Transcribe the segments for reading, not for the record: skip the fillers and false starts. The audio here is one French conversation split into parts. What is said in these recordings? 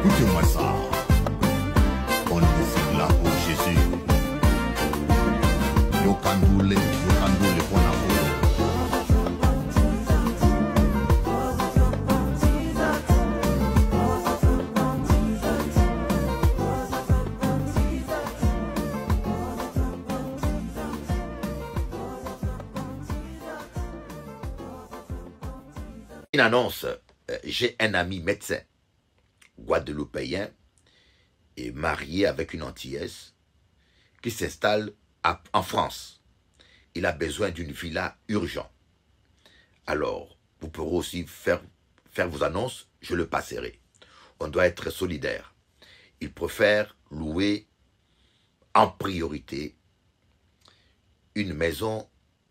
Écoutez-moi ça. On est là pour Jésus. Yo kandoule pour la voix. Une annonce, j'ai un ami médecin guadeloupéen et marié avec une Antillaise qui s'installe en France. Il a besoin d'une villa urgent. Alors, vous pourrez aussi faire vos annonces, je le passerai. On doit être solidaire. Il préfère louer en priorité une maison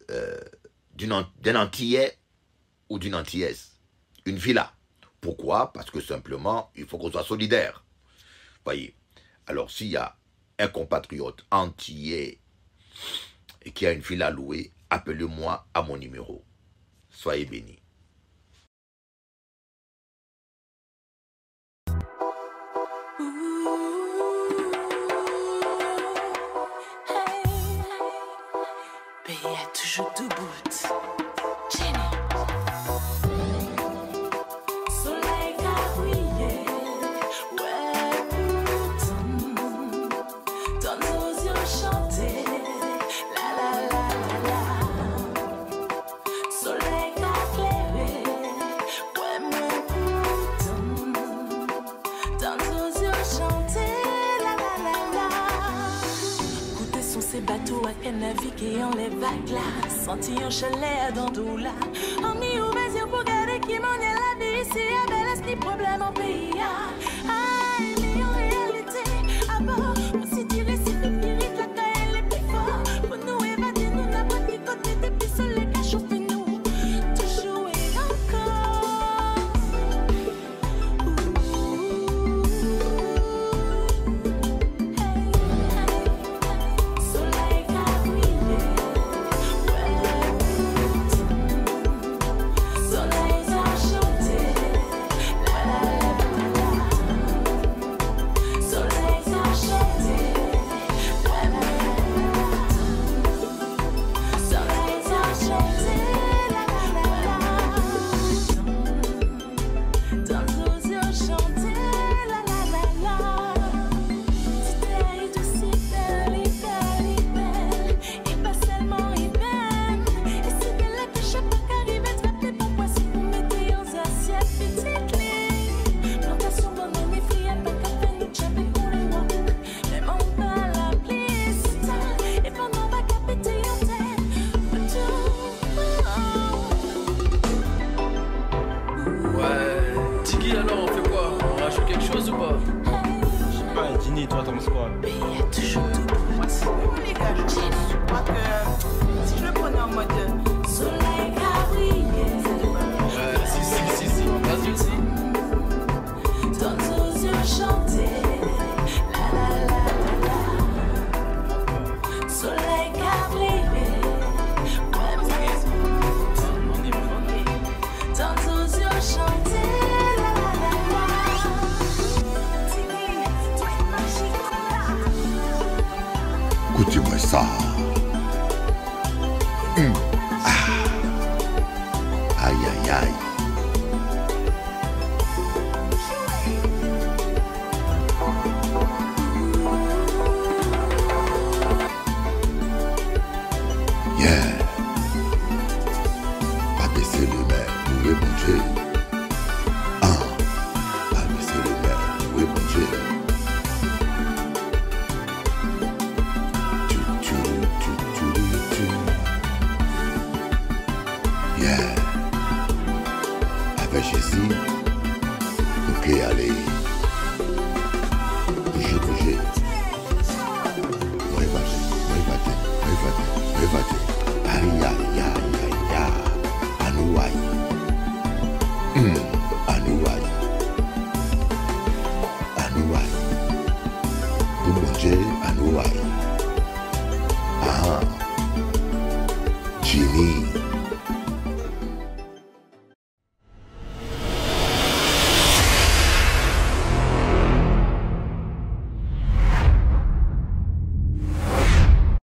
d'un Antillais ou d'une Antillaise. Une villa. Pourquoi? Parce que simplement, il faut qu'on soit solidaire. Voyez. Alors, s'il y a un compatriote antillais et qui a une villa louée, appelez-moi à mon numéro. Soyez bénis. Pays a toujours debout. Bateau à qu'elle navigue en les vagues là. Senti un chalet à Dandoula. En mi ou vas pour garder qui m'en est la vie. Ici, à belle est-ce problème en pays. Aïe, mais en réalité, à bord, on s'y dirait si le pirate la caille est plus fort. Pour nous évader, nous n'a pas de côté des puis soleil qu'a chauffé nous. Toujours et encore. Écoutez-moi ça. Aïe, aïe, aïe. Yeah. Pas baisser les mains, oui, mon Dieu. Pas baisser les mains, oui, mon Dieu. Yeah. Avec Jésus, ok, allez. Bougez, bougez. Révatez. Aïe, aïe, aïe, aïe, aïe. Anouaï. Anouaï. Pour mon Dieu, Anouaï. Jimmy.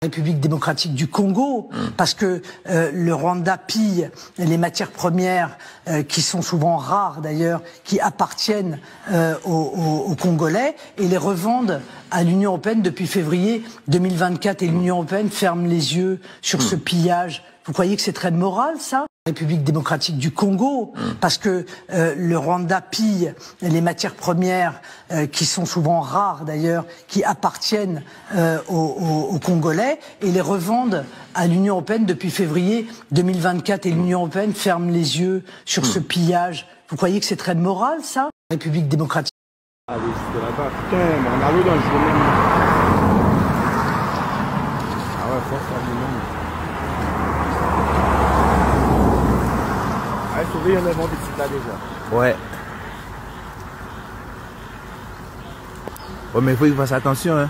République démocratique du Congo, parce que le Rwanda pille les matières premières qui sont souvent rares d'ailleurs, qui appartiennent aux Congolais et les revendent à l'Union européenne depuis février 2024 et l'Union européenne ferme les yeux sur ce pillage. Vous croyez que c'est très moral ça ? République démocratique du Congo, parce que le Rwanda pille les matières premières qui sont souvent rares d'ailleurs, qui appartiennent aux Congolais et les revendent à l'Union européenne depuis février 2024 et l'Union européenne ferme les yeux sur ce pillage. Vous croyez que c'est très moral ça ? République démocratique. Allez, jusque là-bas, putain, mais on a l'eau dans le journée. Ah ouais, force à lui-même. Ah, sauver, il y en a des sites là déjà. Ouais. Ouais, mais il faut qu'il fasse attention, hein.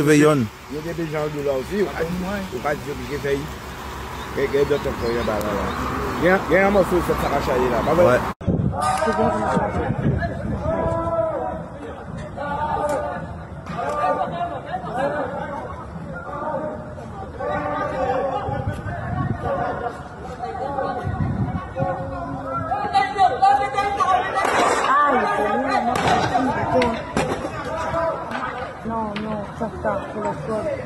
Surveillons. Il y a des gens de là aussi, on va dire que j'ai failli. Il y a d'autres qui sont là. Il y a un morceau de cette arachaille là. Ouais. No, no, ya está, por la suerte.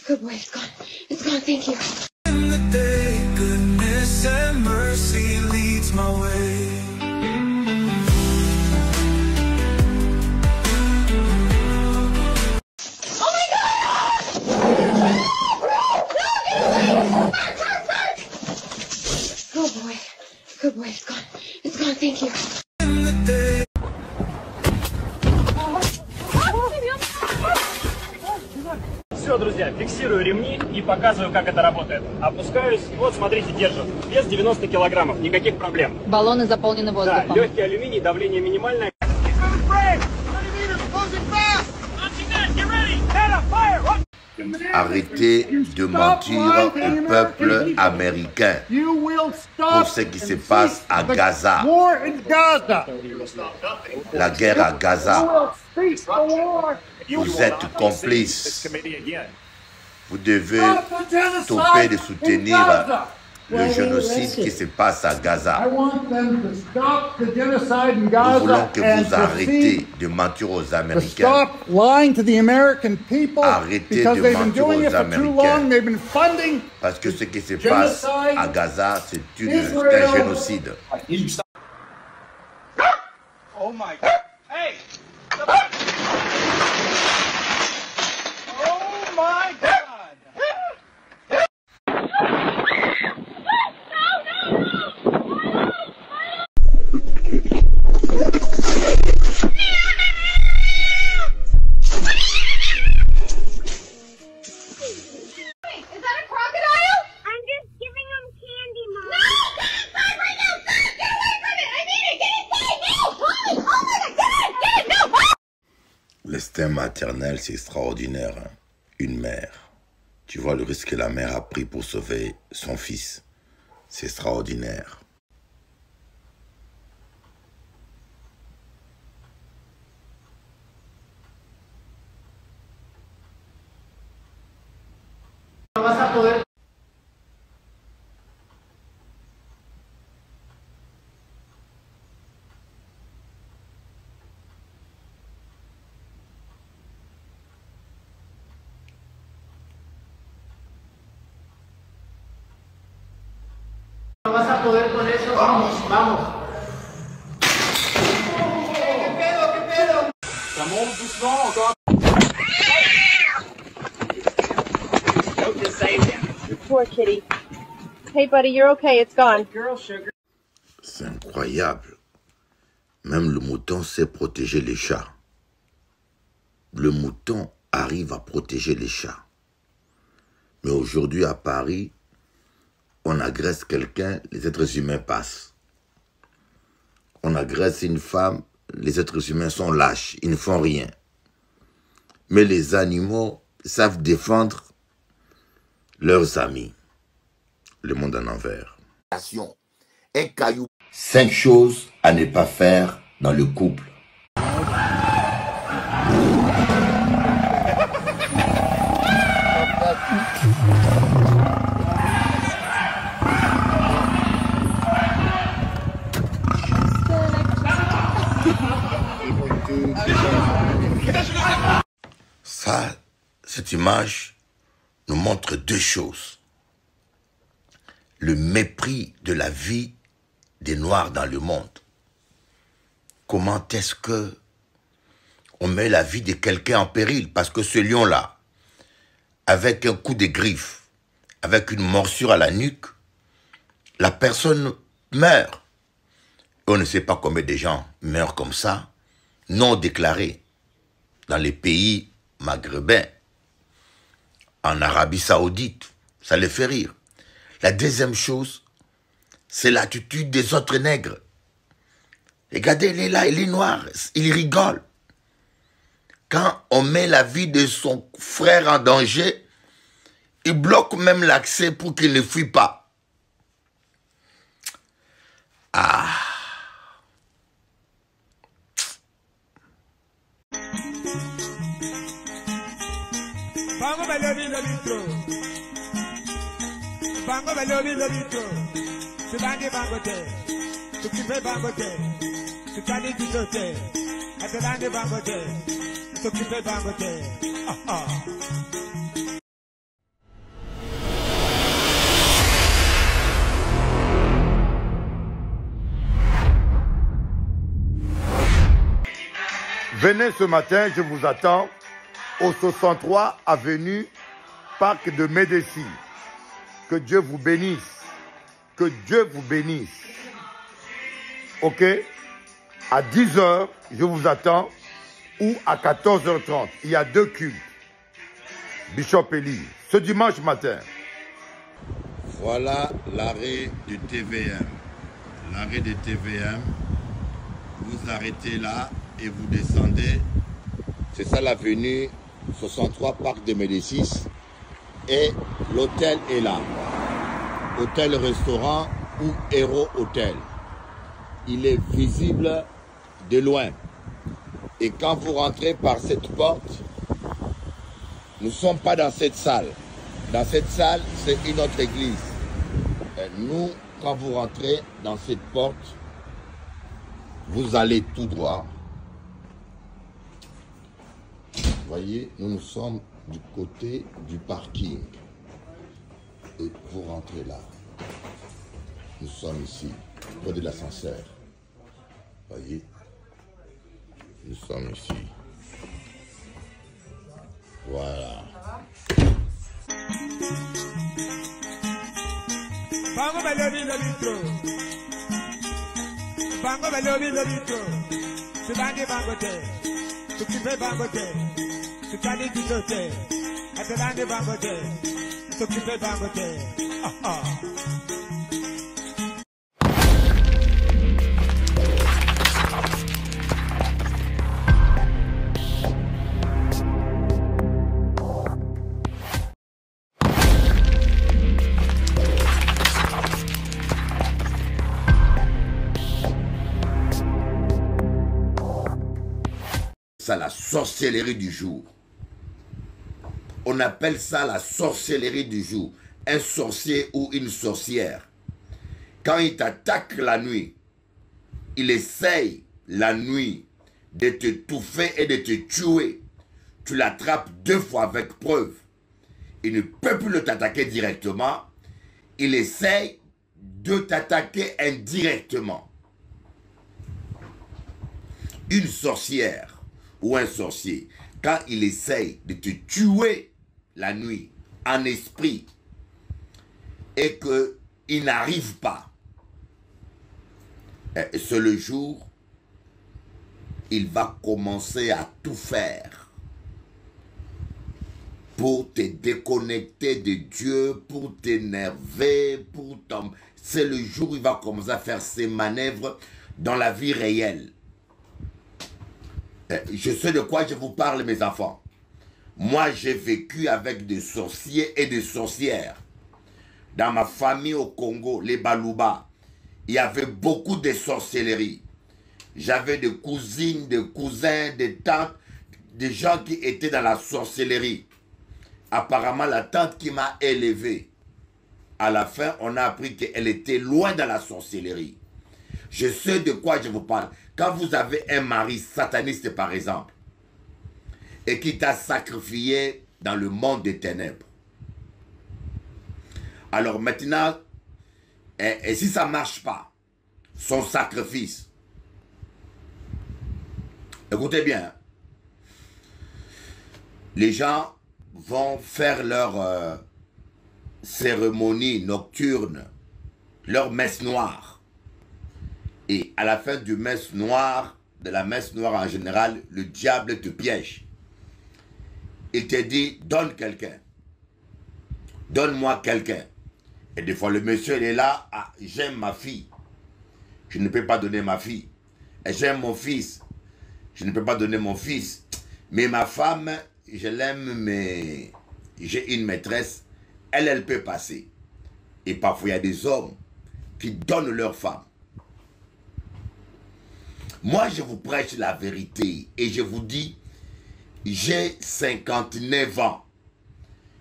Good boy, it's gone. It's gone, thank you. In the day, goodness and mercy leads my way. Oh my God! Good boy, it's gone. It's gone, thank you. In the day. Все, друзья, фиксирую ремни и показываю, как это работает. Опускаюсь, вот, смотрите, держу. Вес 90 килограммов, никаких проблем. Баллоны заполнены воздухом. Да, легкий алюминий, давление минимальное. Arrêtez de mentir au peuple américain pour ce qui se passe à Gaza. La guerre à Gaza. Vous êtes complices. Vous devez stopper de soutenir le génocide qui se passe à Gaza. Nous voulons que vous arrêtez de mentir aux Américains. Arrêtez de mentir aux Américains. Parce que ce qui se passe à Gaza, c'est un génocide. Oh my God. Hey! Oh my God! L'instinct maternel, c'est extraordinaire. Hein? Une mère. Tu vois le risque que la mère a pris pour sauver son fils. C'est extraordinaire. vas a poder con eso. Vamos, vamos. ¿Qué pedo? Estamos doucement encore. Poor kitty. Hey, buddy, you're okay. It's gone. Girl sugar. C'est incroyable. Même le mouton sait protéger les chats. Le mouton arrive à protéger les chats. Mais aujourd'hui, à Paris, on agresse quelqu'un, les êtres humains passent. On agresse une femme, les êtres humains sont lâches, ils ne font rien. Mais les animaux savent défendre leurs amis. Le monde en envers. Un caillou. 5 choses à ne pas faire dans le couple. Ça, cette image nous montre 2 choses. Le mépris de la vie des Noirs dans le monde. Comment est-ce que on met la vie de quelqu'un en péril? Parce que ce lion-là, avec un coup de griffe, avec une morsure à la nuque, la personne meurt. On ne sait pas combien de gens meurent comme ça, non déclarés, dans les pays maghrébins, en Arabie Saoudite. Ça les fait rire. La deuxième chose, c'est l'attitude des autres nègres. Regardez, il est là, il est noir, il rigole. Quand on met la vie de son frère en danger, il bloque même l'accès pour qu'il ne fuit pas. Ah. Bango balobi lobito. Bango balobi lobito. Tu bangi bango te. Tu kipe bango te. Tu kani kito te. Adelante bango te. Tu kipe bango te. Ah ah. Venez ce matin, je vous attends au 63 avenue Parc de Médicis. Que Dieu vous bénisse. Que Dieu vous bénisse. Ok? À 10h, je vous attends. Ou à 14h30. Il y a 2 cultes. Bishop Eli. Ce dimanche matin. Voilà l'arrêt du TVM. L'arrêt du TVM. Vous arrêtez là et vous descendez. C'est ça l'avenue 63 Parc de Médicis. Et l'hôtel est là. Hôtel-restaurant ou Héros Hôtel. Il est visible de loin. Et quand vous rentrez par cette porte, nous ne sommes pas dans cette salle. Dans cette salle, c'est une autre église. Et nous, quand vous rentrez dans cette porte, vous allez tout droit. Vous voyez, nous sommes du côté du parking. Et vous rentrez là. Nous sommes ici, près de l'ascenseur. Vous voyez, nous sommes ici. Voilà. Bango balobi lobito. Bango balobi lobito. Tu bangi bango te. Tu kipe bango te. Tu kani kito te. Adelante bango te. Tu kipe bango te. Ah ah. Ça la sorcellerie du jour. On appelle ça la sorcellerie du jour. Un sorcier ou une sorcière. Quand il t'attaque la nuit, il essaye la nuit de te touffer et de te tuer. Tu l'attrapes 2 fois avec preuve. Il ne peut plus le t'attaquer directement. Il essaye de t'attaquer indirectement. Une sorcière ou un sorcier, quand il essaye de te tuer la nuit en esprit et qu'il n'arrive pas, c'est le jour, il va commencer à tout faire pour te déconnecter de Dieu, pour t'énerver, c'est le jour où il va commencer à faire ses manœuvres dans la vie réelle. Je sais de quoi je vous parle, mes enfants. Moi, j'ai vécu avec des sorciers et des sorcières. Dans ma famille au Congo, les Baluba, il y avait beaucoup de sorcellerie. J'avais des cousines, des cousins, des tantes, des gens qui étaient dans la sorcellerie. Apparemment, la tante qui m'a élevé, à la fin, on a appris qu'elle était loin de la sorcellerie. Je sais de quoi je vous parle. Quand vous avez un mari sataniste, par exemple, et qui t'a sacrifié dans le monde des ténèbres, alors maintenant, et si ça ne marche pas, son sacrifice, écoutez bien, les gens vont faire leur cérémonie nocturne, leur messe noire. Et à la fin du messe noire, de la messe noire en général, le diable te piège. Il te dit, donne quelqu'un. Donne-moi quelqu'un. Et des fois, le monsieur, il est là, ah, j'aime ma fille. Je ne peux pas donner ma fille. Et j'aime mon fils. Je ne peux pas donner mon fils. Mais ma femme, je l'aime, mais j'ai une maîtresse. Elle peut passer. Et parfois, il y a des hommes qui donnent leur femme. Moi, je vous prêche la vérité et je vous dis, j'ai 59 ans.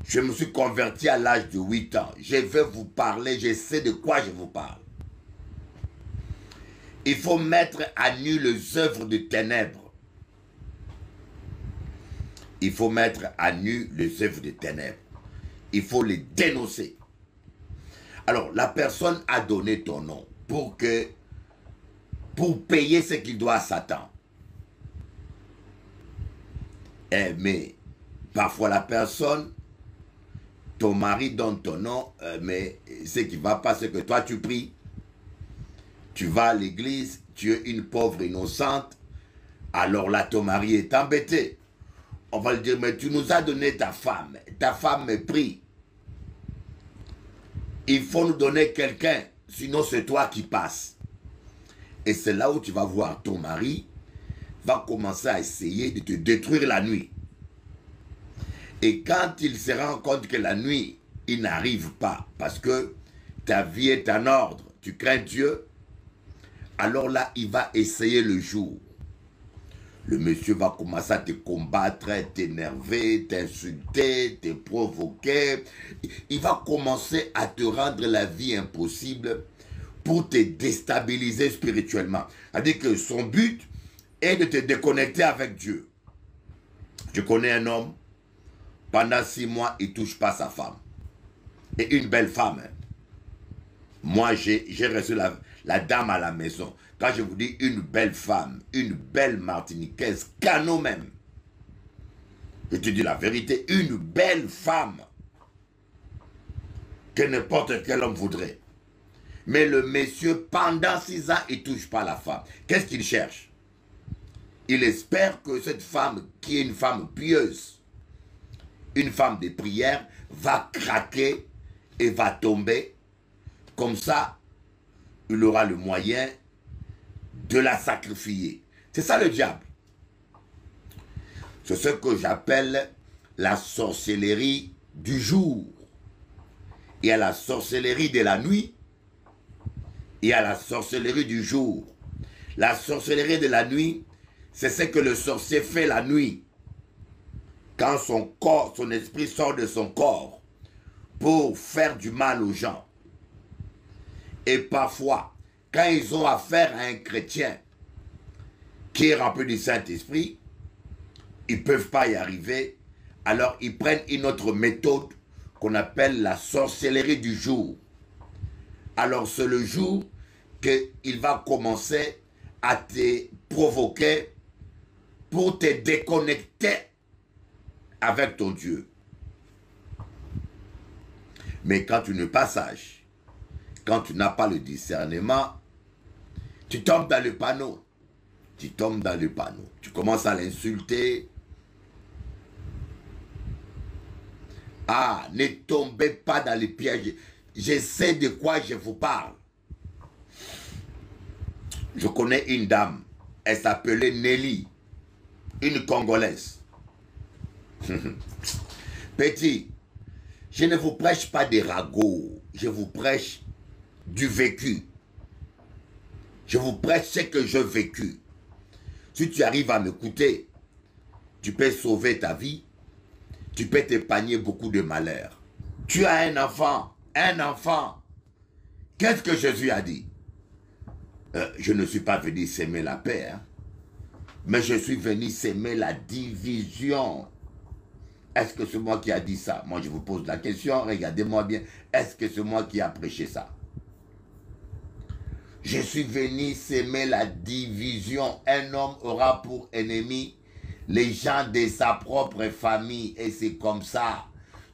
Je me suis converti à l'âge de 8 ans. Je vais vous parler, je sais de quoi je vous parle. Il faut mettre à nu les œuvres de ténèbres. Il faut mettre à nu les œuvres de ténèbres. Il faut les dénoncer. Alors, la personne a donné ton nom pour payer ce qu'il doit à Satan. Mais parfois la personne, ton mari donne ton nom, mais ce qui ne va pas, c'est que toi tu pries, tu vas à l'église, tu es une pauvre innocente, alors là ton mari est embêté. On va lui dire, mais tu nous as donné ta femme prie. Il faut nous donner quelqu'un, sinon c'est toi qui passes. Et c'est là où tu vas voir ton mari va commencer à essayer de te détruire la nuit. Et quand il se rend compte que la nuit, il n'arrive pas, parce que ta vie est en ordre, tu crains Dieu, alors là, il va essayer le jour. Le monsieur va commencer à te combattre, t'énerver, t'insulter, te provoquer. Il va commencer à te rendre la vie impossible pour te déstabiliser spirituellement. C'est-à-dire que son but est de te déconnecter avec Dieu. Je connais un homme, pendant 6 mois, il ne touche pas sa femme. Et une belle femme. Hein. Moi, j'ai reçu la dame à la maison. Quand je vous dis une belle femme, une belle martiniquaise, canot même. Je te dis la vérité, une belle femme que n'importe quel homme voudrait. Mais le monsieur, pendant 6 ans, il ne touche pas la femme. Qu'est-ce qu'il cherche? Il espère que cette femme, qui est une femme pieuse, une femme de prière, va craquer et va tomber. Comme ça, il aura le moyen de la sacrifier. C'est ça le diable. C'est ce que j'appelle la sorcellerie du jour. Il y a la sorcellerie de la nuit. Il y a la sorcellerie du jour. La sorcellerie de la nuit, c'est ce que le sorcier fait la nuit. Quand son corps, son esprit sort de son corps pour faire du mal aux gens. Et parfois, quand ils ont affaire à un chrétien qui est rempli du Saint-Esprit, ils ne peuvent pas y arriver. Alors, ils prennent une autre méthode qu'on appelle la sorcellerie du jour. alors c'est le jour qu'il va commencer à te provoquer pour te déconnecter avec ton Dieu. Mais quand tu n'es pas sage, quand tu n'as pas le discernement, tu tombes dans le panneau. Tu tombes dans le panneau. Tu commences à l'insulter. Ah, ne tombez pas dans les pièges. Je sais de quoi je vous parle. Je connais une dame. Elle s'appelait Nelly. Une Congolaise. Petit, je ne vous prêche pas des ragots. Je vous prêche du vécu. Je vous prêche ce que j'ai vécu. Si tu arrives à m'écouter, tu peux sauver ta vie. Tu peux t'épargner beaucoup de malheurs. Tu as un enfant. Un enfant. Qu'est-ce que Jésus a dit? Je ne suis pas venu s'aimer la paix, hein, mais je suis venu s'aimer la division. Est-ce que c'est moi qui a dit ça? Moi, je vous pose la question, regardez-moi bien. Est-ce que c'est moi qui a prêché ça? Je suis venu s'aimer la division. Un homme aura pour ennemi les gens de sa propre famille. Et c'est comme ça.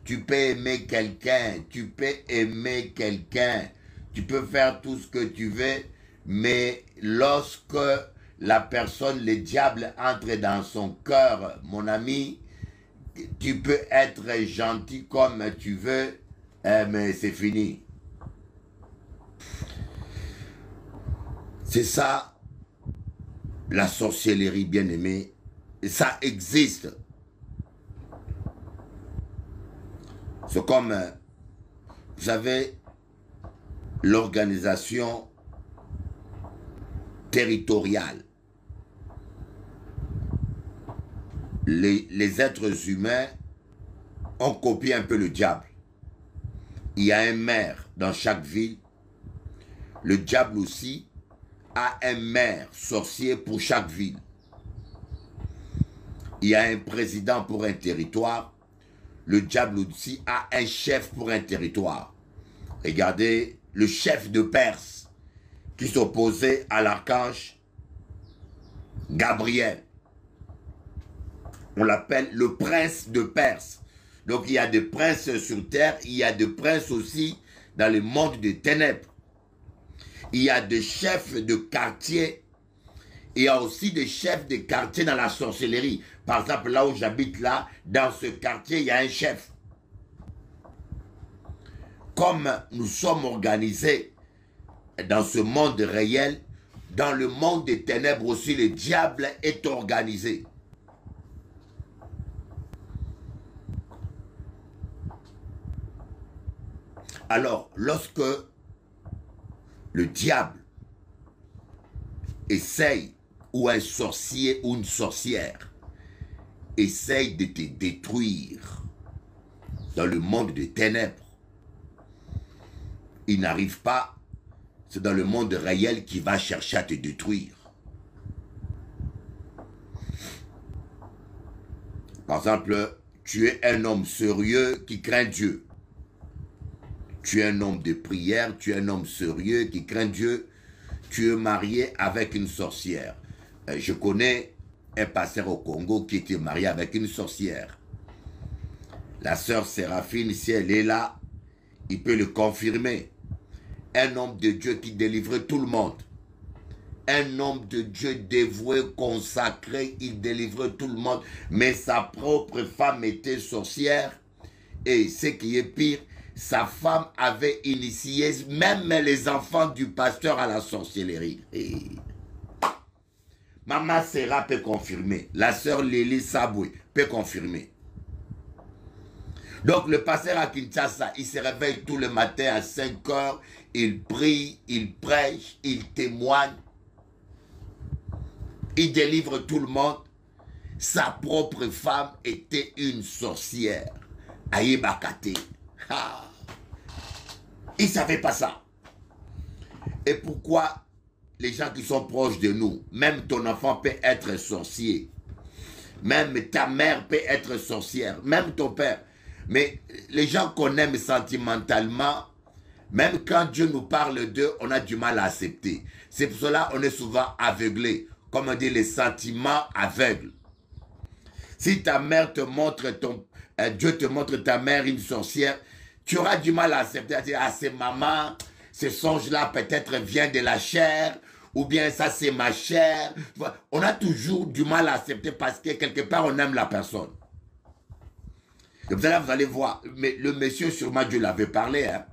Tu peux aimer quelqu'un. Tu peux aimer quelqu'un. Tu peux faire tout ce que tu veux. Mais lorsque la personne, le diable, entre dans son cœur, mon ami, tu peux être gentil comme tu veux, mais c'est fini. C'est ça, la sorcellerie, bien-aimée. Ça existe. C'est comme, vous savez, l'organisation territoriale. Les êtres humains ont copié un peu le diable. Il y a un maire dans chaque ville. Le diable aussi a un maire sorcier pour chaque ville. Il y a un président pour un territoire. Le diable aussi a un chef pour un territoire. Regardez le chef de Perse qui s'opposait à l'archange Gabriel. On l'appelle le prince de Perse. Donc il y a des princes sur terre, il y a des princes aussi dans le monde des ténèbres. Il y a des chefs de quartier, il y a aussi des chefs de quartier dans la sorcellerie. Par exemple, là où j'habite là, dans ce quartier, il y a un chef. Comme nous sommes organisés dans ce monde réel, dans le monde des ténèbres aussi, le diable est organisé. Alors, lorsque le diable essaye, ou un sorcier ou une sorcière, essaye de te détruire dans le monde des ténèbres, il n'arrive pas, c'est dans le monde réel qu'il va chercher à te détruire. Par exemple, tu es un homme sérieux qui craint Dieu. Tu es un homme de prière, tu es un homme sérieux qui craint Dieu. Tu es marié avec une sorcière. Je connais un pasteur au Congo qui était marié avec une sorcière. La sœur Séraphine, si elle est là, il peut le confirmer. Un homme de Dieu qui délivrait tout le monde. Un homme de Dieu dévoué, consacré, il délivrait tout le monde. Mais sa propre femme était sorcière. Et ce qui est pire, sa femme avait initié même les enfants du pasteur à la sorcellerie. Et Maman Serra peut confirmer. La sœur Lili Saboué peut confirmer. Donc le pasteur à Kinshasa, il se réveille tout le matin à 5 heures. Il prie, il prêche, il témoigne. Il délivre tout le monde. Sa propre femme était une sorcière. Aïbakate. Il ne savait pas ça. Et pourquoi les gens qui sont proches de nous, même ton enfant peut être sorcier, même ta mère peut être sorcière, même ton père. Mais les gens qu'on aime sentimentalement, Même quand Dieu nous parle d'eux, on a du mal à accepter. C'est pour cela qu'on est souvent aveuglé. Comme on dit, les sentiments aveugles. Si ta mère te montre Dieu te montre ta mère une sorcière, tu auras du mal à accepter. À dire, ah, c'est maman, ce songe-là peut-être vient de la chair, ou bien ça c'est ma chair. On a toujours du mal à accepter parce que quelque part on aime la personne. Et vous allez voir, mais le monsieur sûrement Dieu l'avait parlé, hein.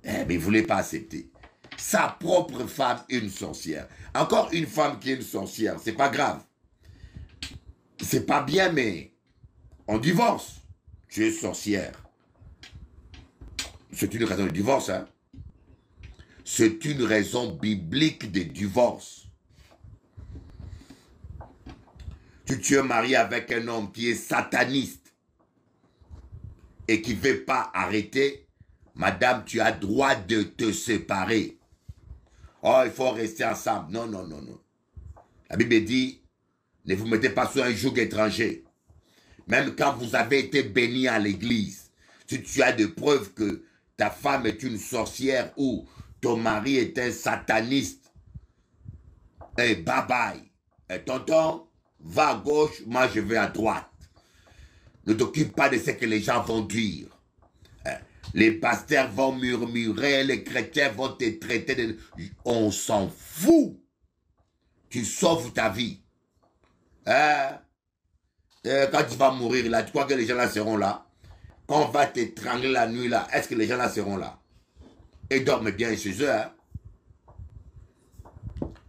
Mais il ne voulait pas accepter. Sa propre femme est une sorcière. Encore une femme qui est une sorcière, c'est pas grave. C'est pas bien, mais on divorce. Tu es sorcière. C'est une raison de divorce, hein. C'est une raison biblique de divorce. Tu es marié avec un homme qui est sataniste et qui ne veut pas arrêter, madame, tu as droit de te séparer. Oh, il faut rester ensemble. Non, non, non, non. La Bible dit, ne vous mettez pas sur un joug étranger. Même quand vous avez été béni à l'église, si tu as des preuves que ta femme est une sorcière ou ton mari est un sataniste, et bye bye. Et tonton, va à gauche, moi je vais à droite. Ne t'occupe pas de ce que les gens vont dire. Les pasteurs vont murmurer, les chrétiens vont te traiter de... On s'en fout. Tu sauves ta vie. Quand tu vas mourir là, tu crois que les gens là seront là? Quand on va t'étrangler la nuit là, est-ce que les gens là seront là? Et dorment bien chez eux, hein?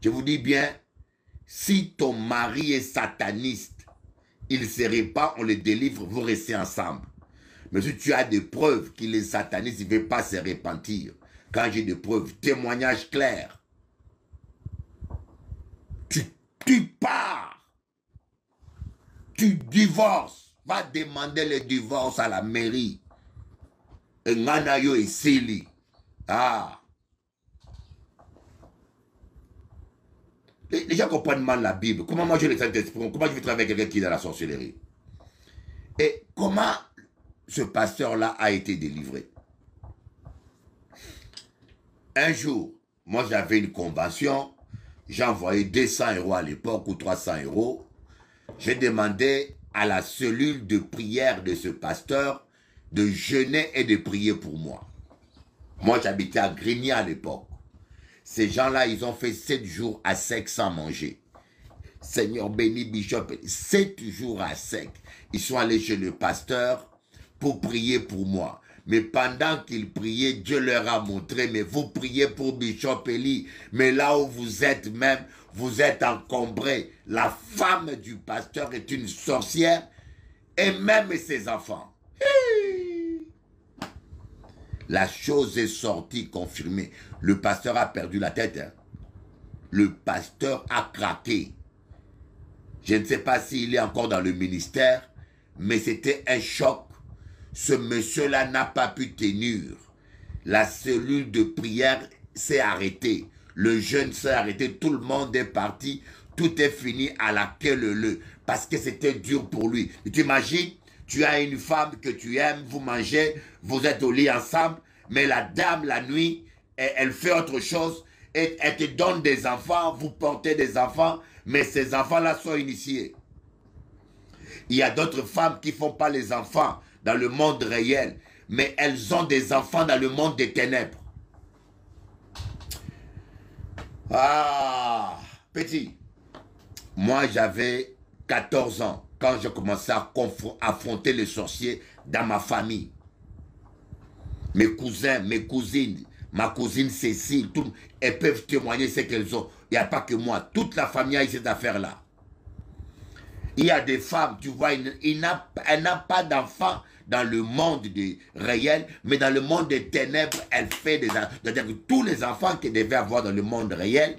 Je vous dis bien, si ton mari est sataniste, il ne se répand, on le délivre, vous restez ensemble. Mais si tu as des preuves qu'il est sataniste, il ne veut pas se repentir. Quand j'ai des preuves, témoignages clairs, tu pars. Tu divorces. Va demander le divorce à la mairie. Et Nganayo et Sili. Ah. Les gens comprennent mal la Bible. Comment moi je les Saint-Esprit? Comment je vais travailler avec quelqu'un qui est dans la sorcellerie? Et comment ce pasteur-là a été délivré? Un jour, moi j'avais une convention, j'ai envoyé 200 € à l'époque ou 300 €. J'ai demandé à la cellule de prière de ce pasteur de jeûner et de prier pour moi. Moi j'habitais à Grigny à l'époque. Ces gens-là, ils ont fait 7 jours à sec sans manger. Seigneur béni, Bishop, 7 jours à sec. Ils sont allés chez le pasteur pour prier pour moi. Mais pendant qu'ils priaient, Dieu leur a montré, mais vous priez pour Bishop Eli, mais là où vous êtes même, vous êtes encombré. La femme du pasteur est une sorcière, et même ses enfants. La chose est sortie, confirmée. Le pasteur a perdu la tête. Hein. Le pasteur a craqué. Je ne sais pas s'il est encore dans le ministère, mais c'était un choc. Ce monsieur-là n'a pas pu tenir. La cellule de prière s'est arrêtée. Le jeûne s'est arrêté. Tout le monde est parti. Tout est fini à la queue leu. Parce que c'était dur pour lui. Et tu imagines, tu as une femme que tu aimes, vous mangez, vous êtes au lit ensemble, mais la dame, la nuit, elle fait autre chose. Et elle te donne des enfants, vous portez des enfants, mais ces enfants-là sont initiés. Il y a d'autres femmes qui ne font pas les enfants dans le monde réel, mais elles ont des enfants dans le monde des ténèbres. Ah, petit, moi j'avais 14 ans quand j'ai commencé à affronter les sorciers dans ma famille. Mes cousins, mes cousines, ma cousine Cécile, elles peuvent témoigner ce qu'elles ont. Il n'y a pas que moi, toute la famille a eu cette affaire-là. Il y a des femmes, tu vois, elle n'a pas d'enfants dans le monde réel, mais dans le monde des ténèbres, elle fait des enfants. C'est-à-dire que tous les enfants qu'elle devait avoir dans le monde réel,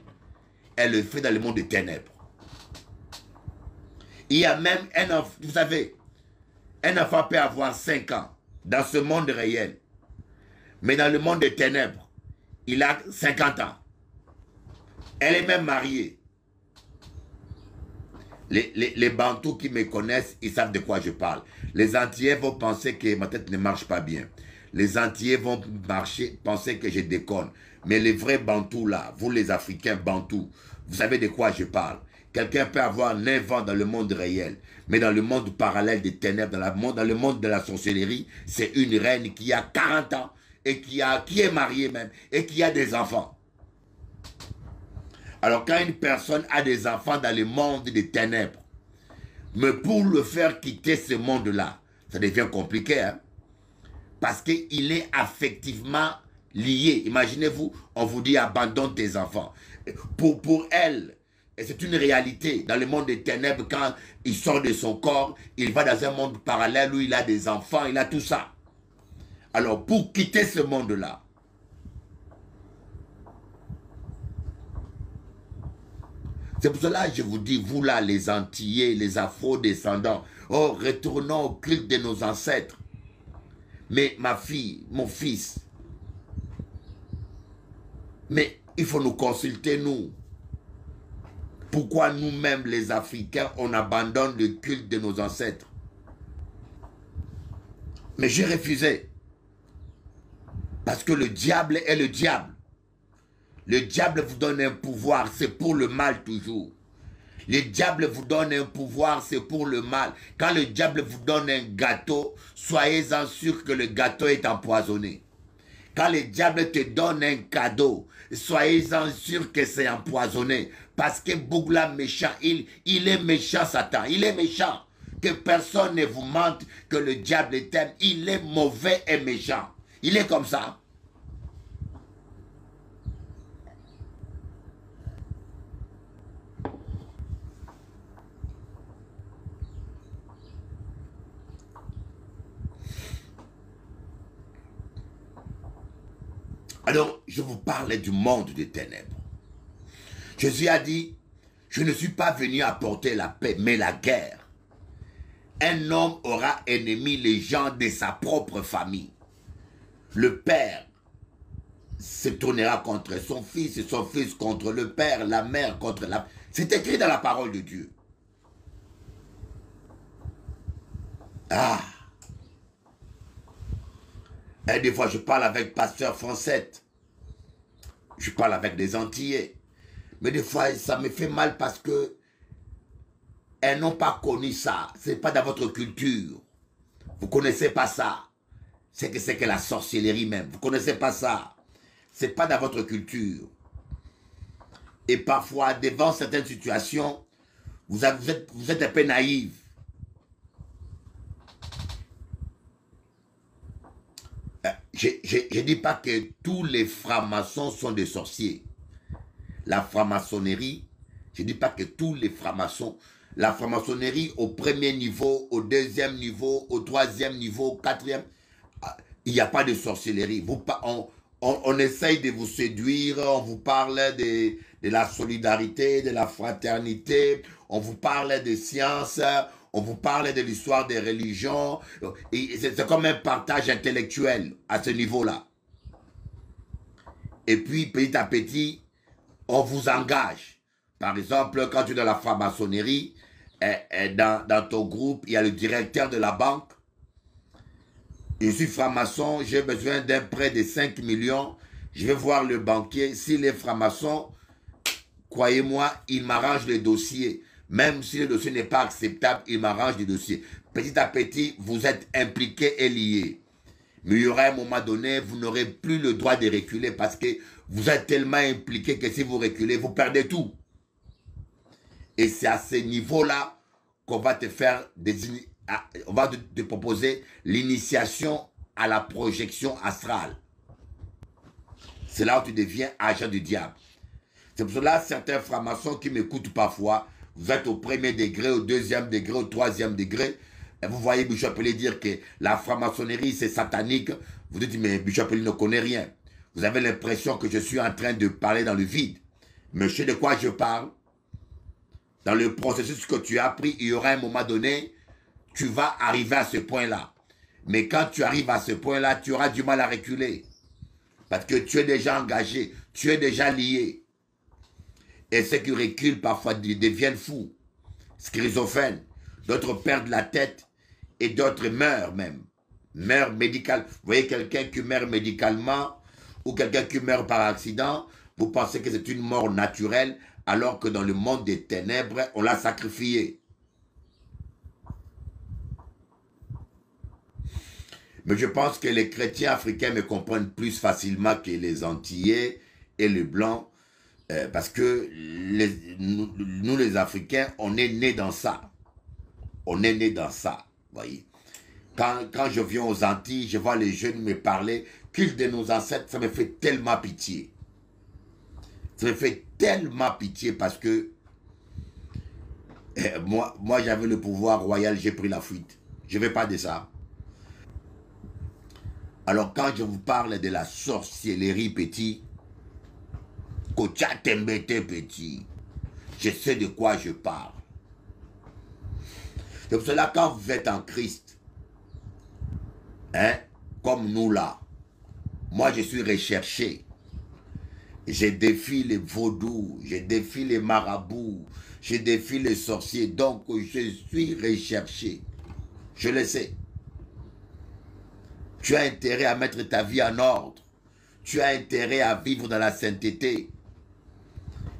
elle le fait dans le monde des ténèbres. Il y a même un enfant, vous savez, un enfant peut avoir 5 ans dans ce monde réel, mais dans le monde des ténèbres, il a 50 ans. Elle est même mariée. Les Bantous qui me connaissent, ils savent de quoi je parle. Les Antillais vont penser que ma tête ne marche pas bien. les Antillais vont marcher, penser que je déconne. Mais les vrais Bantous là, vous les Africains Bantous, vous savez de quoi je parle. Quelqu'un peut avoir 9 ans dans le monde réel, mais dans le monde parallèle des ténèbres, dans le monde de la sorcellerie, c'est une reine qui a 40 ans et qui est mariée même et qui a des enfants. Alors quand une personne a des enfants dans le monde des ténèbres, mais pour le faire quitter ce monde-là, ça devient compliqué, hein? Parce qu'il est affectivement lié. Imaginez-vous, on vous dit abandonne tes enfants. Pour elle, et c'est une réalité, dans le monde des ténèbres, quand il sort de son corps, il va dans un monde parallèle où il a des enfants, il a tout ça. Alors pour quitter ce monde-là, c'est pour cela que je vous dis, vous là, les Antillais, les Afro-descendants, oh, retournons au culte de nos ancêtres. Mais ma fille, mon fils, mais il faut nous consulter, nous. Pourquoi nous-mêmes, les Africains, on abandonne le culte de nos ancêtres? Mais j'ai refusé. Parce que le diable est le diable. Le diable vous donne un pouvoir, c'est pour le mal toujours. Le diable vous donne un pouvoir, c'est pour le mal. Quand le diable vous donne un gâteau, soyez-en sûr que le gâteau est empoisonné. Quand le diable te donne un cadeau, soyez-en sûr que c'est empoisonné. Parce que Bougla méchant, il est méchant, Satan. Il est méchant. Que personne ne vous mente que le diable t'aime. Il est mauvais et méchant. Il est comme ça. Alors, je vous parle du monde des ténèbres. Jésus a dit, je ne suis pas venu apporter la paix, mais la guerre. Un homme aura ennemi les gens de sa propre famille. Le père se tournera contre son fils et son fils contre le père, la mère contre la... C'est écrit dans la parole de Dieu. Ah! Et des fois, je parle avec pasteur français. Je parle avec des Antillais. Mais des fois, ça me fait mal parce que elles n'ont pas connu ça. Ce n'est pas dans votre culture. Vous ne connaissez pas ça. C'est que la sorcellerie même. Vous ne connaissez pas ça. Ce n'est pas dans votre culture. Et parfois, devant certaines situations, vous êtes un peu naïf. Je ne dis pas que tous les francs-maçons sont des sorciers. La franc-maçonnerie, je ne dis pas que tous les francs-maçons, la franc-maçonnerie au premier niveau, au deuxième niveau, au troisième niveau, au quatrième, il n'y a pas de sorcellerie. On essaye de vous séduire, on vous parle de la solidarité, de la fraternité, on vous parle de sciences, on vous parle de l'histoire des religions. C'est comme un partage intellectuel à ce niveau-là. Et puis, petit à petit, on vous engage. Par exemple, quand tu es dans la franc-maçonnerie, dans ton groupe, il y a le directeur de la banque. Je suis franc-maçon, j'ai besoin d'un prêt de 5 millions. Je vais voir le banquier. S'il est franc-maçon, croyez-moi, il m'arrange le dossier. Même si le dossier n'est pas acceptable, il m'arrange le dossier. Petit à petit, vous êtes impliqués et liés. Mais il y aura un moment donné, vous n'aurez plus le droit de reculer parce que vous êtes tellement impliqués que si vous reculez, vous perdez tout. Et c'est à ce niveau-là qu'on va te faire on va te proposer l'initiation à la projection astrale. C'est là où tu deviens agent du diable. C'est pour cela certains francs-maçons qui m'écoutent parfois, vous êtes au premier degré, au deuxième degré, au troisième degré. Et vous voyez Bishop Pelé dire que la franc-maçonnerie c'est satanique. Vous dites mais Bishop Pelé ne connaît rien. Vous avez l'impression que je suis en train de parler dans le vide. Mais je sais de quoi je parle. Dans le processus que tu as appris, il y aura un moment donné, tu vas arriver à ce point-là. Mais quand tu arrives à ce point-là, tu auras du mal à reculer. Parce que tu es déjà engagé, tu es déjà lié. Et ceux qui reculent parfois deviennent fous, schizophrènes. D'autres perdent la tête et d'autres meurent même. meurt médicalement. Vous voyez quelqu'un qui meurt médicalement ou quelqu'un qui meurt par accident, vous pensez que c'est une mort naturelle alors que dans le monde des ténèbres, on l'a sacrifié. Mais je pense que les chrétiens africains me comprennent plus facilement que les Antillais et les Blancs, parce que nous les Africains, on est nés dans ça. On est nés dans ça, voyez. Quand je viens aux Antilles, je vois les jeunes me parler, culte de nos ancêtres, ça me fait tellement pitié. Ça me fait tellement pitié parce que moi j'avais le pouvoir royal, j'ai pris la fuite. Je ne vais pas de ça. Alors quand je vous parle de la sorcellerie petit, petit, je sais de quoi je parle. C'est pour cela quand vous êtes en Christ, hein, comme nous là, moi je suis recherché. Je défie les vaudous, je défie les marabouts, je défie les sorciers. Donc je suis recherché. Je le sais. Tu as intérêt à mettre ta vie en ordre. Tu as intérêt à vivre dans la sainteté.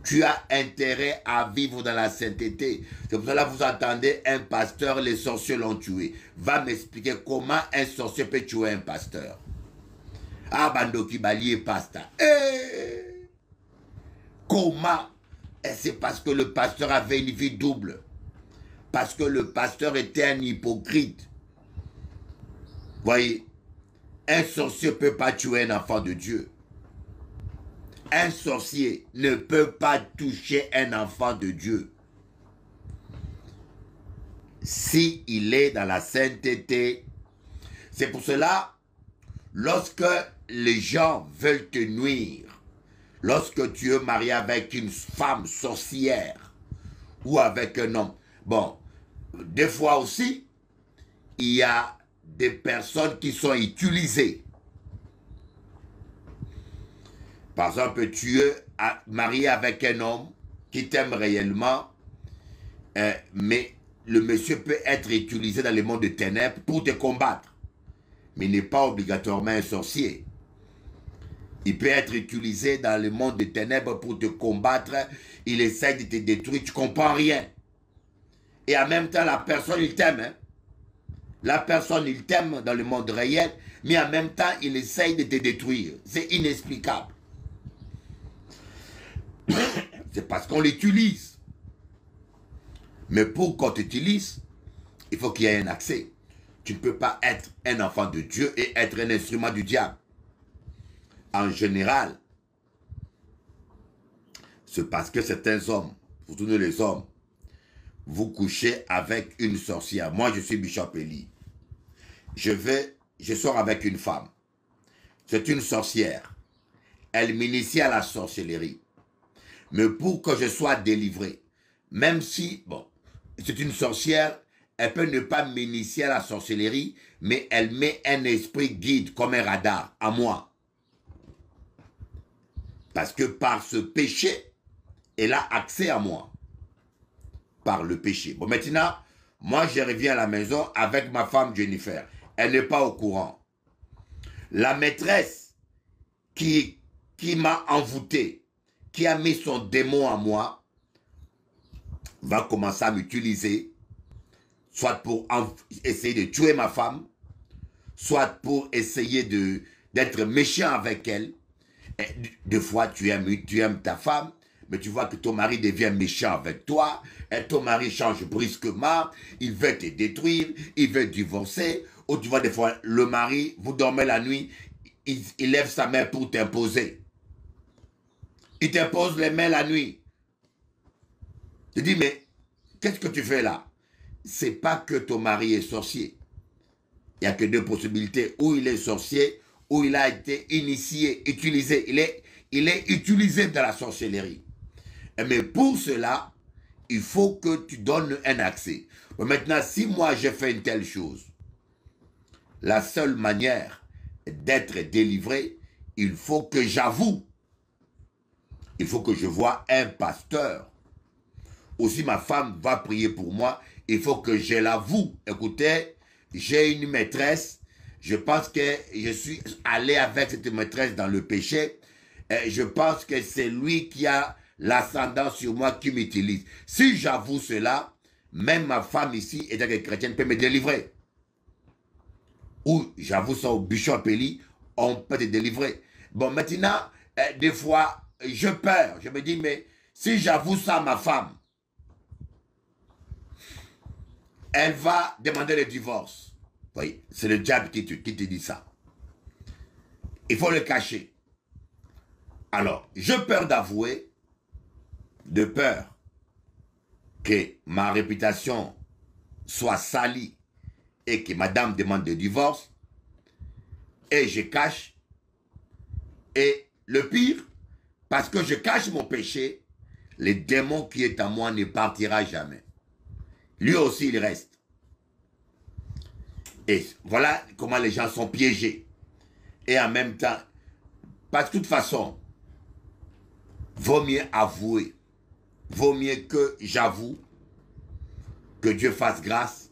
Tu as intérêt à vivre dans la sainteté. C'est pour cela que vous entendez un pasteur, les sorciers l'ont tué. Va m'expliquer comment un sorcier peut tuer un pasteur. Ah, Bandoki Bali est pasteur. Comment? C'est parce que le pasteur avait une vie double. Parce que le pasteur était un hypocrite. Voyez, un sorcier ne peut pas tuer un enfant de Dieu. Un sorcier ne peut pas toucher un enfant de Dieu. S'il est dans la sainteté. C'est pour cela, lorsque les gens veulent te nuire, lorsque tu es marié avec une femme sorcière ou avec un homme, bon, des fois aussi, il y a des personnes qui sont utilisées. Par exemple, tu es marié avec un homme qui t'aime réellement, mais le monsieur peut être utilisé dans le monde de ténèbres pour te combattre. Mais il n'est pas obligatoirement un sorcier. Il peut être utilisé dans le monde des ténèbres pour te combattre. Il essaie de te détruire, tu ne comprends rien. Et en même temps, la personne, il t'aime. Hein? La personne, il t'aime dans le monde réel, mais en même temps, il essaye de te détruire. C'est inexplicable. C'est parce qu'on l'utilise. Mais pour qu'on t'utilise, il faut qu'il y ait un accès. Tu ne peux pas être un enfant de Dieu et être un instrument du diable. En général, c'est parce que certains hommes, surtout nous les hommes, vous couchez avec une sorcière. Moi, je suis Bishop Eli. Je sors avec une femme. C'est une sorcière. Elle m'initie à la sorcellerie. Mais pour que je sois délivré, même si, bon, c'est une sorcière, elle peut ne pas m'initier à la sorcellerie, mais elle met un esprit guide comme un radar à moi. Parce que par ce péché, elle a accès à moi. Par le péché. Bon, maintenant, moi, je reviens à la maison avec ma femme Jennifer. Elle n'est pas au courant. La maîtresse qui m'a envoûté, qui a mis son démon à moi, va commencer à m'utiliser, soit pour essayer de tuer ma femme, soit pour essayer d'être méchant avec elle. Et des fois, tu aimes ta femme, mais tu vois que ton mari devient méchant avec toi, et ton mari change brusquement, il veut te détruire, il veut divorcer, ou tu vois des fois, le mari, vous dormez la nuit, il lève sa main pour t'imposer. Il t'impose les mains la nuit. Tu dis, mais qu'est-ce que tu fais là? C'est pas que ton mari est sorcier. Il n'y a que deux possibilités. Ou il est sorcier, ou il a été initié, utilisé. Il est utilisé dans la sorcellerie. Mais pour cela, il faut que tu donnes un accès. Maintenant, si moi j'ai fait une telle chose, la seule manière d'être délivré, il faut que j'avoue. Il faut que je voie un pasteur. Aussi, ma femme va prier pour moi. Il faut que je l'avoue. Écoutez, j'ai une maîtresse. Je pense que je suis allé avec cette maîtresse dans le péché. Je pense que c'est lui qui a l'ascendant sur moi, qui m'utilise. Si j'avoue cela, même ma femme ici, étant chrétienne, peut me délivrer. Ou j'avoue ça au bishop Eli, on peut te délivrer. Bon, maintenant, des fois, je peur. Je me dis, mais si j'avoue ça à ma femme, elle va demander le divorce. Oui, c'est le diable qui te dit ça. Il faut le cacher. Alors, je peur d'avouer, de peur que ma réputation soit salie et que madame demande le divorce, et je cache. Et le pire, parce que je cache mon péché, le démon qui est en moi ne partira jamais. Lui aussi, il reste. Et voilà comment les gens sont piégés. Et en même temps, parce que de toute façon, vaut mieux avouer. Vaut mieux que j'avoue, que Dieu fasse grâce.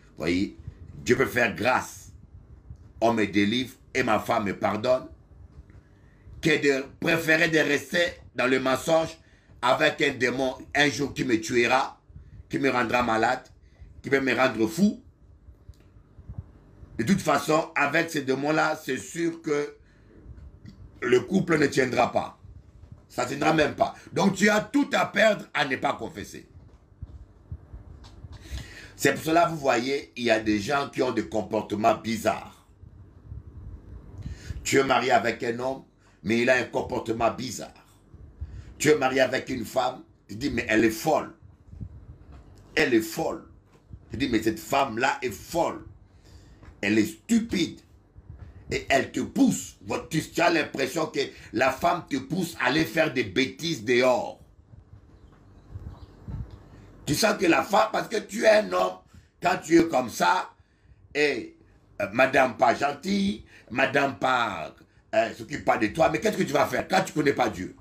Vous voyez, Dieu peut faire grâce. On me délivre et ma femme me pardonne. Que de préférer de rester dans le mensonge avec un démon un jour qui me tuera, qui me rendra malade, qui peut me rendre fou. De toute façon, avec ces démons-là, c'est sûr que le couple ne tiendra pas. Ça ne tiendra même pas. Donc tu as tout à perdre à ne pas confesser. C'est pour cela, vous voyez, il y a des gens qui ont des comportements bizarres. Tu es marié avec un homme, mais il a un comportement bizarre. Tu es marié avec une femme, tu dis, mais elle est folle. Elle est folle. Tu dis, mais cette femme-là est folle. Elle est stupide. Et elle te pousse. Tu as l'impression que la femme te pousse à aller faire des bêtises dehors. Tu sens que la femme, parce que tu es un homme, quand tu es comme ça, et madame pas gentille, madame pas s'occupe pas de toi, mais qu'est-ce que tu vas faire quand tu ne connais pas Dieu?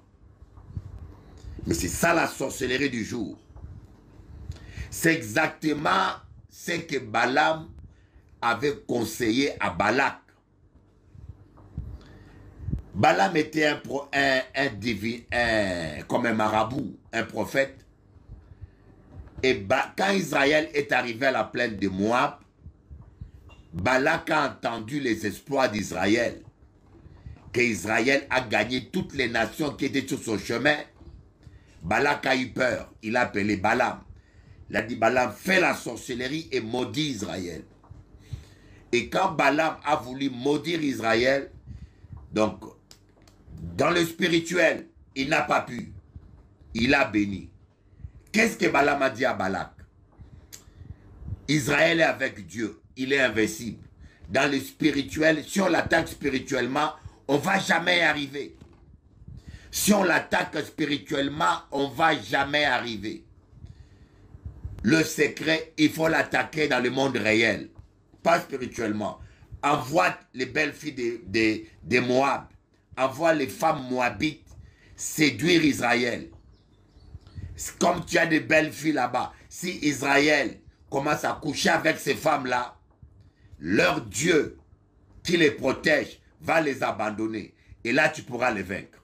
Mais c'est ça la sorcellerie du jour. C'est exactement ce que Balaam avait conseillé à Balak. Balaam était comme un marabout, un prophète. Et quand Israël est arrivé à la plaine de Moab, Balak a entendu les exploits d'Israël. Qu'Israël a gagné toutes les nations qui étaient sur son chemin. Balak a eu peur. Il a appelé Balaam. Il a dit, Balaam, fais la sorcellerie et maudit Israël. Et quand Balaam a voulu maudire Israël, donc, dans le spirituel, il n'a pas pu. Il a béni. Qu'est-ce que Balaam a dit à Balak? Israël est avec Dieu. Il est invincible. Dans le spirituel, si on l'attaque spirituellement, on ne va jamais y arriver. Si on l'attaque spirituellement, on ne va jamais arriver. Le secret, il faut l'attaquer dans le monde réel. Pas spirituellement. Envoie les belles filles de Moab. Envoie les femmes moabites séduire Israël. Comme tu as des belles filles là-bas, si Israël commence à coucher avec ces femmes-là, leur Dieu qui les protège va les abandonner. Et là, tu pourras les vaincre.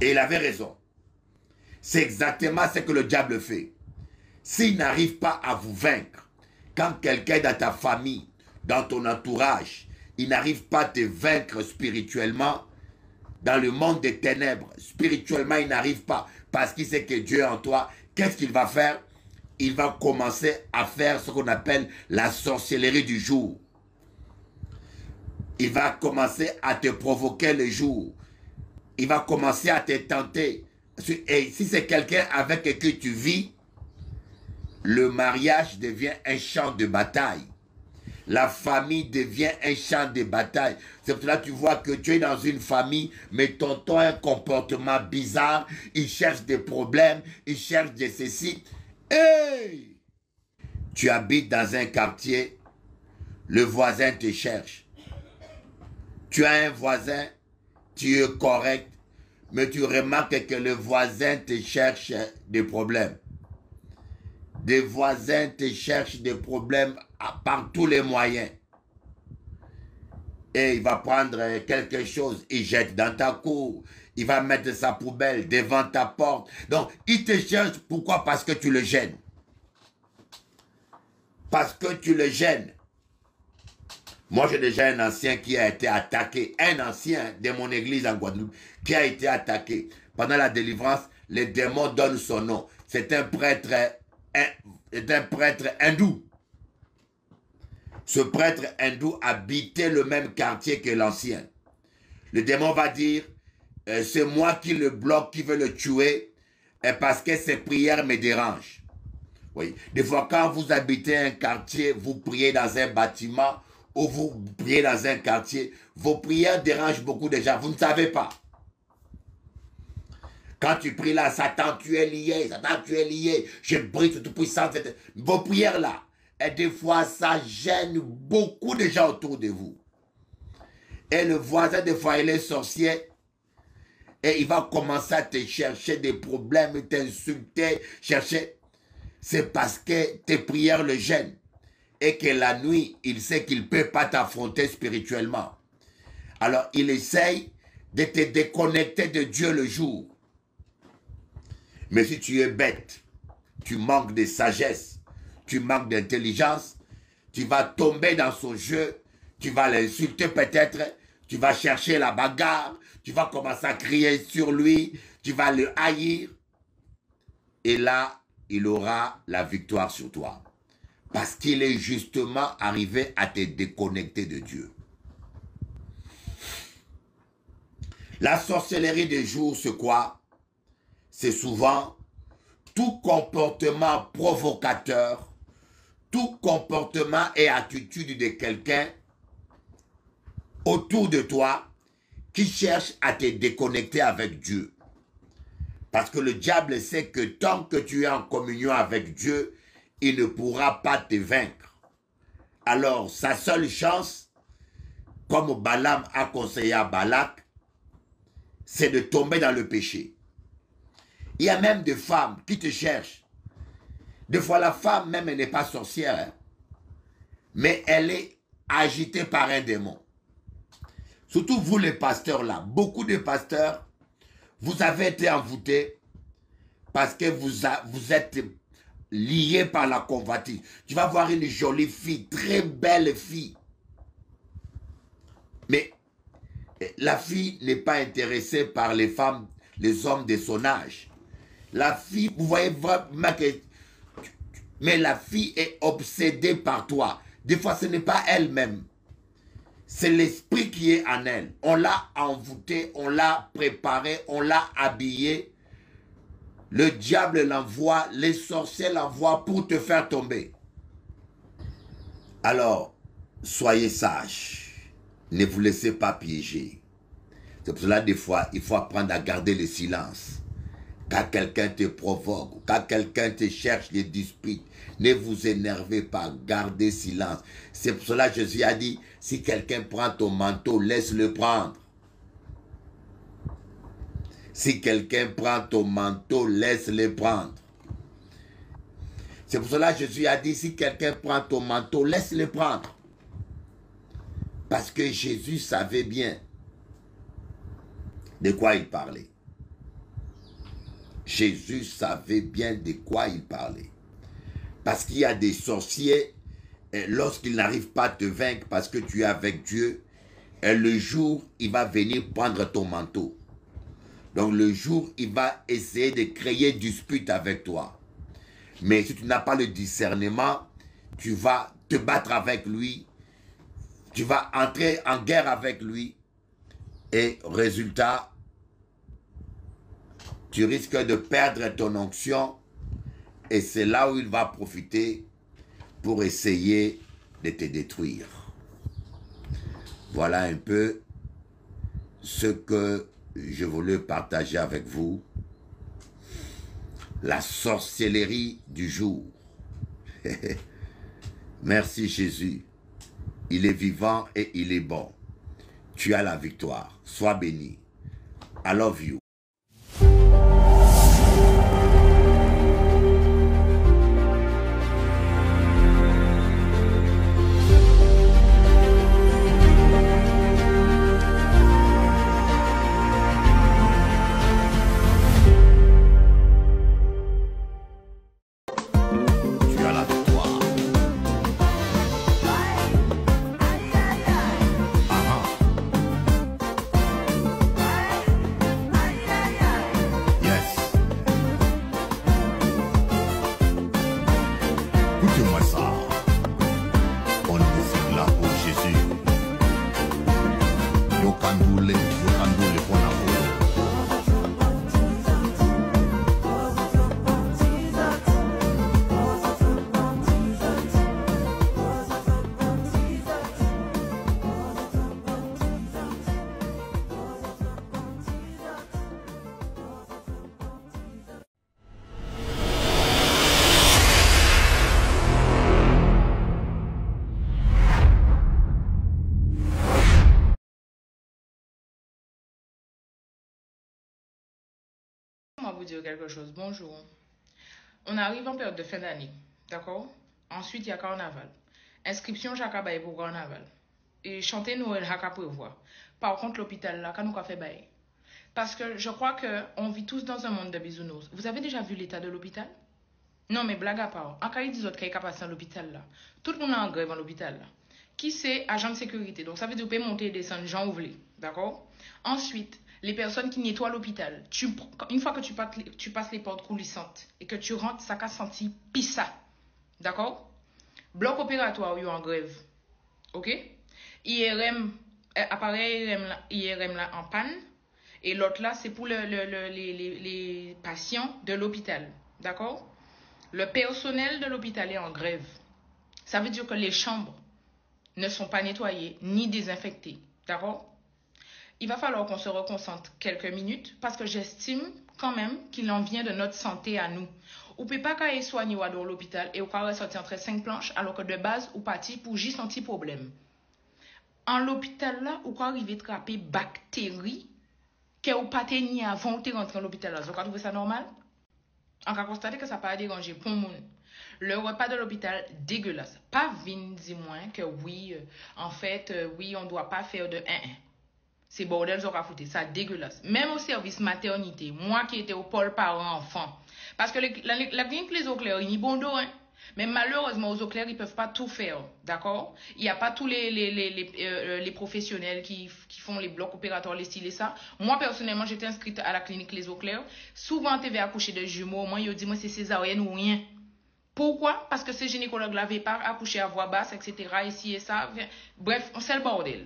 Et il avait raison. C'est exactement ce que le diable fait. S'il n'arrive pas à vous vaincre, quand quelqu'un dans ta famille, dans ton entourage, il n'arrive pas à te vaincre spirituellement, dans le monde des ténèbres, spirituellement, il n'arrive pas, parce qu'il sait que Dieu est en toi, qu'est-ce qu'il va faire? Il va commencer à faire ce qu'on appelle la sorcellerie du jour. Il va commencer à te provoquer le jour. Il va commencer à te tenter. Et si c'est quelqu'un avec qui tu vis, le mariage devient un champ de bataille. La famille devient un champ de bataille. C'est pour cela que tu vois que tu es dans une famille, mais tonton a un comportement bizarre, il cherche des problèmes, il cherche des ceci. Hey! Tu habites dans un quartier, le voisin te cherche. Tu as un voisin, tu es correct, mais tu remarques que le voisin te cherche des problèmes. Des voisins te cherchent des problèmes par tous les moyens. et il va prendre quelque chose, il jette dans ta cour, il va mettre sa poubelle devant ta porte. Donc, il te cherche. Pourquoi? Parce que tu le gênes. Parce que tu le gênes. Moi, j'ai déjà un ancien qui a été attaqué, un ancien de mon église en Guadeloupe, qui a été attaqué. Pendant la délivrance, les démons donnent son nom. C'est un prêtre hindou. Ce prêtre hindou habitait le même quartier que l'ancien. Le démon va dire, c'est moi qui le bloque, qui veut le tuer, parce que ses prières me dérangent. Oui. Des fois, quand vous habitez un quartier, vous priez dans un bâtiment, ou vous priez dans un quartier, vos prières dérangent beaucoup de gens, vous ne savez pas. Quand tu pries là, Satan, tu es lié, Satan, tu es lié, je prie sur tout puissant. Vos prières là, et des fois, ça gêne beaucoup de gens autour de vous. Et le voisin, des fois, il est sorcier, et il va commencer à te chercher des problèmes, t'insulter, chercher. C'est parce que tes prières le gênent. Et que la nuit, il sait qu'il ne peut pas t'affronter spirituellement. Alors, il essaye de te déconnecter de Dieu le jour. Mais si tu es bête, tu manques de sagesse, tu manques d'intelligence, tu vas tomber dans son jeu, tu vas l'insulter peut-être, tu vas chercher la bagarre, tu vas commencer à crier sur lui, tu vas le haïr. Et là, il aura la victoire sur toi. Parce qu'il est justement arrivé à te déconnecter de Dieu. La sorcellerie des jours, c'est quoi? C'est souvent tout comportement provocateur, tout comportement et attitude de quelqu'un autour de toi qui cherche à te déconnecter avec Dieu. Parce que le diable sait que tant que tu es en communion avec Dieu, il ne pourra pas te vaincre. Alors, sa seule chance, comme Balaam a conseillé à Balak, c'est de tomber dans le péché. Il y a même des femmes qui te cherchent. Des fois, la femme même, elle n'est pas sorcière, hein, mais elle est agitée par un démon. Surtout vous les pasteurs là, beaucoup de pasteurs, vous avez été envoûtés parce que vous êtes liés par la convoitise. Tu vas voir une jolie fille, très belle fille. Mais la fille n'est pas intéressée par les femmes, les hommes de son âge. La fille, vous voyez vraiment que... Mais la fille est obsédée par toi. Des fois, ce n'est pas elle-même. C'est l'esprit qui est en elle. On l'a envoûtée, on l'a préparée, on l'a habillée. Le diable l'envoie, les sorciers l'envoient pour te faire tomber. Alors, soyez sages. Ne vous laissez pas piéger. C'est pour cela, des fois, il faut apprendre à garder le silence. Quand quelqu'un te provoque, quand quelqu'un te cherche des disputes, ne vous énervez pas, gardez silence. C'est pour cela que Jésus a dit, si quelqu'un prend ton manteau, laisse-le prendre. Si quelqu'un prend ton manteau, laisse-le prendre. C'est pour cela que Jésus a dit, si quelqu'un prend ton manteau, laisse-le prendre. Parce que Jésus savait bien de quoi il parlait. Jésus savait bien de quoi il parlait. Parce qu'il y a des sorciers, lorsqu'ils n'arrivent pas à te vaincre parce que tu es avec Dieu, le jour, il va venir prendre ton manteau. Donc le jour, il va essayer de créer dispute avec toi. Mais si tu n'as pas le discernement, tu vas te battre avec lui, tu vas entrer en guerre avec lui, et résultat, tu risques de perdre ton onction, et c'est là où il va profiter pour essayer de te détruire. Voilà un peu ce que je voulais partager avec vous. La sorcellerie du jour. Merci Jésus. Il est vivant et il est bon. Tu as la victoire. Sois béni. I love you. On va vous dire quelque chose. Bonjour. On arrive en période de fin d'année. D'accord? Ensuite, il y a carnaval. Inscription, Jacques pour carnaval. Et chanter Noël, Jacques prévoir. Par contre, l'hôpital, là, quand nous avons fait bail. Parce que je crois qu'on vit tous dans un monde de bisounours. Vous avez déjà vu l'état de l'hôpital? Non, mais blague à part. En cas, il dit qu'il y a passé à l'hôpital, là. Tout le monde est en grève à l'hôpital, là. Qui c'est agent de sécurité? Donc, ça veut dire que vous pouvez monter et descendre, Jean Ouvelé. D'accord? Ensuite, les personnes qui nettoient l'hôpital. Une fois que tu passes les portes coulissantes et que tu rentres, ça a senti pissa. D'accord? Bloc opératoire, il est en grève. OK? IRM, appareil IRM là en panne. Et l'autre là, c'est pour les patients de l'hôpital. D'accord? Le personnel de l'hôpital est en grève. Ça veut dire que les chambres ne sont pas nettoyées ni désinfectées. D'accord? Il va falloir qu'on se reconcentre quelques minutes parce que j'estime quand même qu'il en vient de notre santé à nous. Vous ne pouvez pas qu'à soigner dans l'hôpital et vous pouvez ressortir entre 5 planches alors que de base, vous partez pour juste un petit problème. En l'hôpital là, vous pouvez arriver à attraper bactéries que vous partez ni avant de rentrer dans l'hôpital là. Vous trouvez ça normal? On va constater que ça n'a pas dérangé pour le monde. Le repas de l'hôpital, dégueulasse. Pas vine, dis-moi que oui, en fait, oui, on ne doit pas faire de 1-1. C'est bordel, ça foutu. Ça dégueulasse. Même au service maternité, moi qui étais au pôle parents-enfants. Parce que la clinique Les Eaux Claires, il y a bon dos, hein. Mais malheureusement, aux Eaux Claires, ils ne peuvent pas tout faire. D'accord? Il n'y a pas tous les professionnels qui font les blocs opératoires, les styles et ça. Moi, personnellement, j'étais inscrite à la clinique Les Eaux Claires. Souvent, tu vas accoucher de jumeaux. Moi, ils disent, moi, c'est césarienne ou rien. Pourquoi? Parce que ces gynécologues n'avaient pas accouché à voix basse, etc. Ici et ça. Bref, c'est le bordel.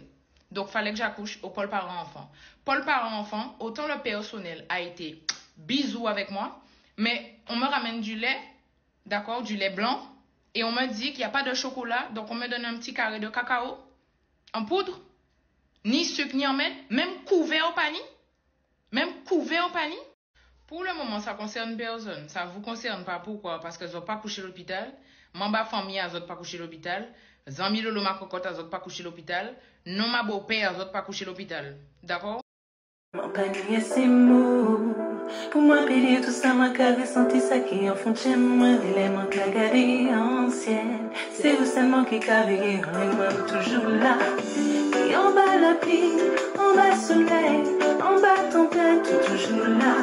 Donc, il fallait que j'accouche au pôle parents-enfants. Pôle parents-enfants, autant le personnel a été bisou avec moi, mais on me ramène du lait, d'accord, du lait blanc, et on me dit qu'il n'y a pas de chocolat, donc on me donne un petit carré de cacao en poudre, ni sucre, ni en mettre, même couvert au panier. Même couvert au panier. Pour le moment, ça concerne personne. Ça ne vous concerne pas. Pourquoi? Parce qu'elles n'ont pas couché à l'hôpital. Mamba famille, elles n'ont pas couché à l'hôpital. Zami Lolo ma cocotte, elles n'ont pas couché à l'hôpital. Non, ma beau-père, elles n'ont pas couché à l'hôpital. D'accord? Mon panier, c'est mou. Pour moi, payer tout ça, moi, qu'avais senti ça qui en fond de chez moi. L'élément que la galerie ancienne. C'est vous seulement qui cavez, on est moi toujours là. Et en bas la pluie, en bas soleil, en bas tempête, toujours là.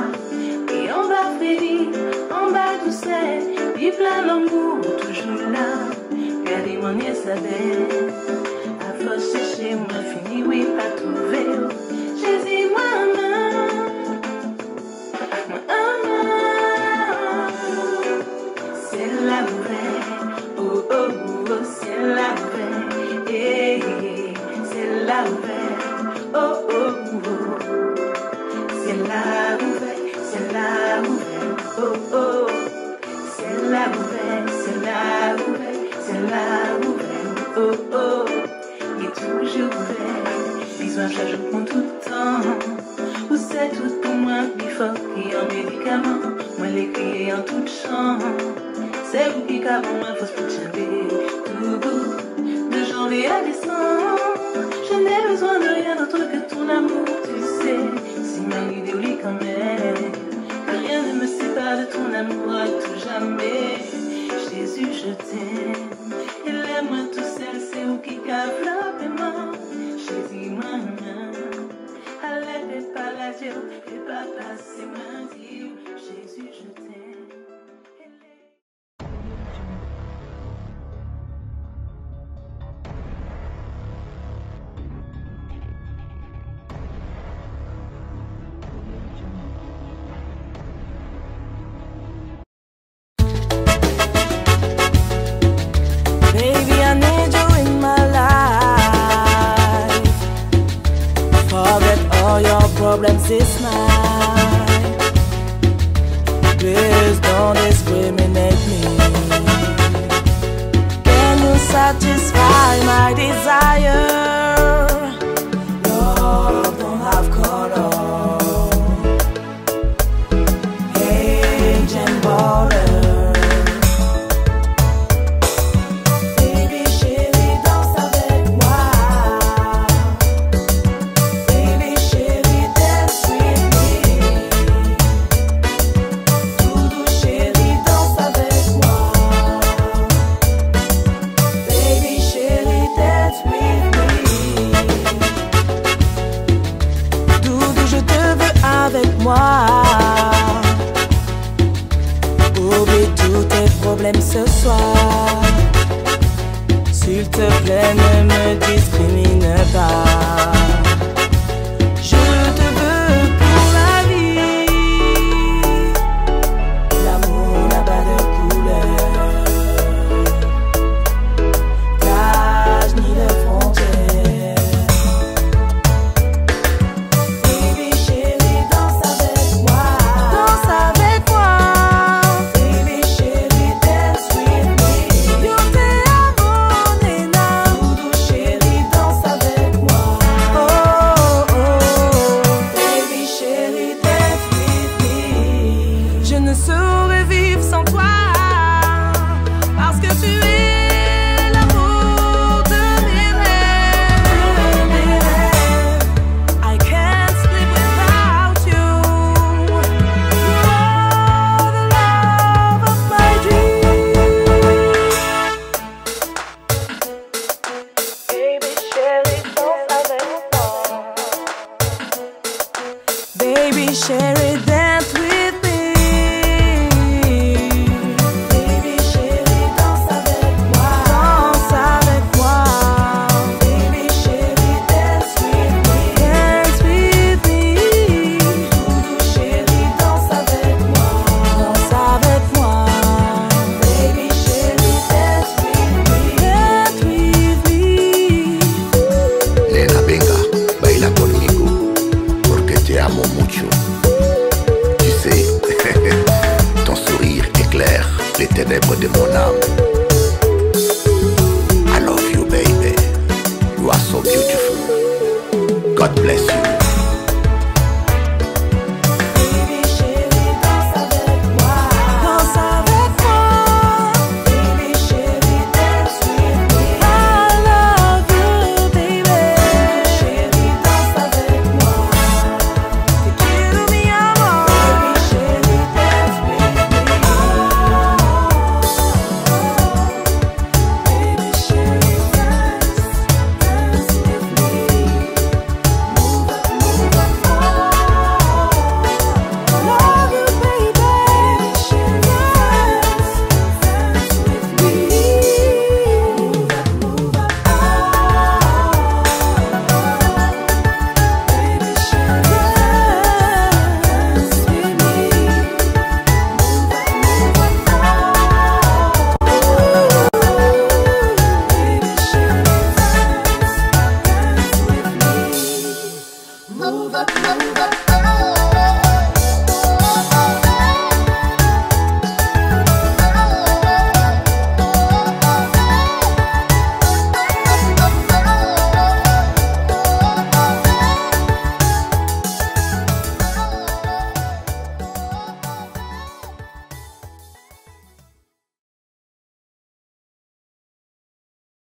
Et en bas Freddy, en bas douceur, puis plein d'amour, toujours là. Regardez mon nez, ça bête. À force chercher, moi, fini, oui, pas trouvé. Jésus, maman. C'est la nouvelle, oh oh oh, c'est la nouvelle, eh, c'est la nouvelle, oh oh oh, c'est la nouvelle, oh oh, c'est la nouvelle, c'est la nouvelle, oh oh, il est toujours ouvert, besoin chaque jour pour tout le temps. Vous c'est tout pour moi, plus fort qu'il y a un médicament. Moi l'écris en tout champ. C'est vous qui capez moi, faut se chamber. Tout bout, de janvier à décembre. Je n'ai besoin de rien d'autre que ton amour, tu sais. C'est ma idée ou quand même. Que rien ne me sépare de ton amour à tout jamais. Jésus, je t'aime. Et l'aime-moi tout seul, c'est vous qui capez le paiement. Jésus, moi, allez, pas la Dieu, et papa, c'est ma Dieu. Jésus, je t'aime. Baby, I need you in my life. Forget all your problems, it's mine. Please don't discriminate me. Can you satisfy my desire? Love don't have color, age and border. te plaît, ne me discrimine pas. Je te veux pour la vie. L'amour n'a pas de couleur, d'âge ni de frontières. Baby chérie, danse avec moi. Danse avec moi. Baby chérie, dance with me. Yo te amo, nena. Doudou chérie, danse avec moi. Oh, oh, baby chérie, dance with me. Je ne saurais vivre sans toi, parce que tu es l'amour de mes rêves. I can't sleep without you. You are the love of my dreams. Baby chérie, danse avec moi. Baby chérie, dance with me. Baby chérie, danse avec moi. Danse avec moi. Baby chérie, dance with me. Dance with me. Doudou chérie, danse avec moi. Danse avec moi. Baby chérie, dance with me. Dance with me. Nena, venga, baila conmigo, porque te amo mucho. Tu sais, ton sourire éclaire les ténèbres de mon âme. I love you, baby. You are so beautiful. God bless you.